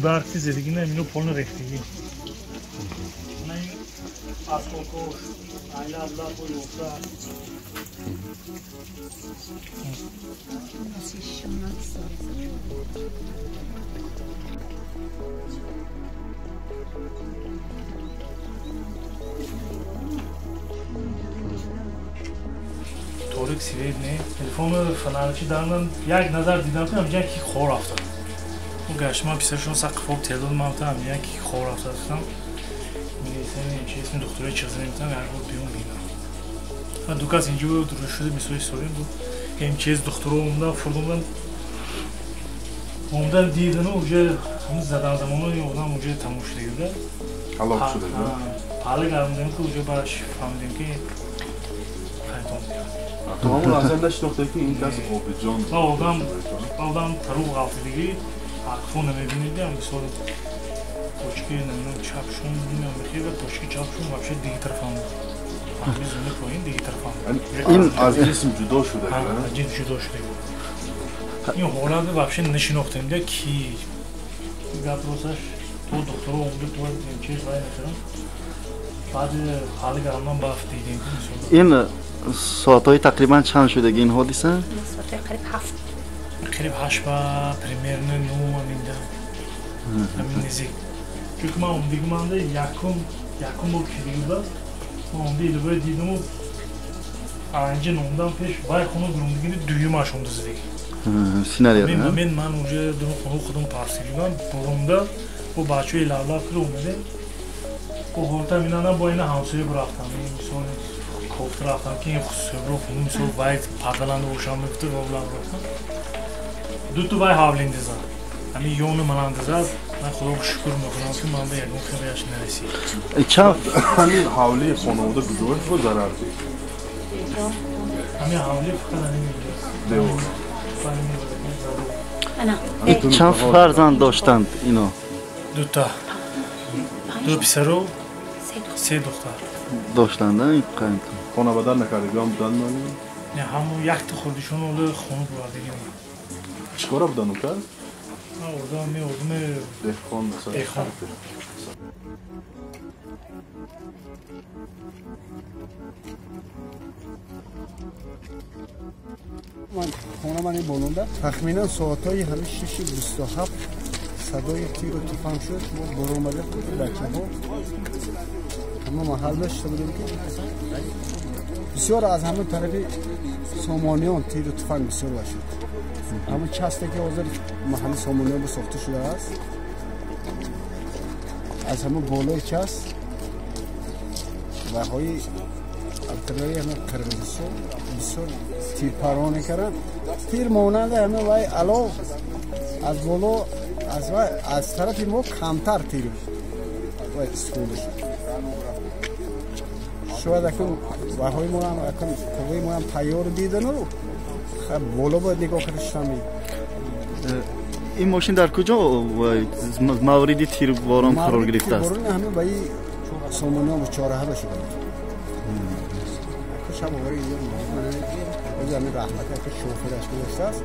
برقی زدگی نه اینو پول ریختگی نه این از کوکوش اینا ابلا پول اوفا طوریک سیرید نه تلفن فنالچی دارم یک نظر دیدم که همینجا کی خور افتاد اون گشتم پیششون سقف فوق تعداد مامتا همینجا کی خور افتاد گفتم میگم چه اسم دکتری چیزی نمیتونم هر بود بیرون بینم من دوکاس اینجا درست شده میسوی سوریم بود که این چیز دکتر اومدن فردومدن اومدن دیدن اونجا همین زدن زمانی اومدن اونجا تموم شده بود حالا شده حالا گرمودیم که اونجا براش فهمیدیم که تو همون اصلا نشناخته که این کس آبجان آدم تروق افتادگی عقفو نمیبینید هم مثال پشکی نمیدونم چپشون میبینم بخیر و پشکی چپشون وابشه دیگه طرف هم فهمی زنده پایین دیگه طرف هم این از جسم جدا شده از جسم جدا شده این حالت وابشه نشناختیم دیگه کی گپروسش تو دکتر اومده تو این چیز وای نکردم بعد حال گرمان بافت دیدیم این ساعت‌های تقریبا چند شدگی این حادثه؟ ساعت‌های قریب 7 قریب 8 با پریمیر 9 همینجا همین نزدیک چون من اومدم مانده یکم بود که دیگه بود من اومدم دوباره دیدم و اینجا نوندم پیش وای خونه گروندگی دویمش اومده زدی سیناریو من اونجا دو خونه خودم پارسیلیدم برونده و بچه‌ی لالا که اومده و هولتا می‌نام با این همسایه برفتم مثلا کوفت رفتم که این سبرو خونم مثل وای پردلند روشن می‌کرد و بلا رفتم دو تا وای حاولنده زد همین یون من اندازه من خدا رو شکر می‌کنم که من به یکم خیلیش نرسید چند همین حولی خانواده بزرگ بود ضرر دید همین حولی فقط نمی‌دونم چند فرزند داشتند اینا؟ دو تا دو پسر و سه دختر داشتند این قند خانواده نکردگی هم بودن مالی؟ نه همون یک تا خودشون اول خونه بردگی بود چیکار بودن اون کرد؟ اردم دهخان مثلا دهخان من خونه من بلونده تخمینا ساعتای همه 6:27 صدای تیر و تفنگ شد ما برو اومده بچه ها همه محل داشته بودیم که بسیار از همه طرف سامانیان تیر و تفنگ بسیار باشد همه چسته که حاضر محل سامانیان به ساخته شده است از همه بالای چست و های ابتدایی همه قرمزی بسیار تیر پرانه کردن تیر ماننده همه وای علاو از بالا از طرف ما کمتر تیر وای سکولش شاید اکن وهای ما هم اکن قوی ما هم تیار دیدن رو خب بالا باید نگاه کردشتم این ماشین در کجا موردی تیر باران قرار گرفته است؟ باران همه بایی سامانه ها با چاره ها شده شب آوری اینجا همه رحمت که شوفرش گذاشته است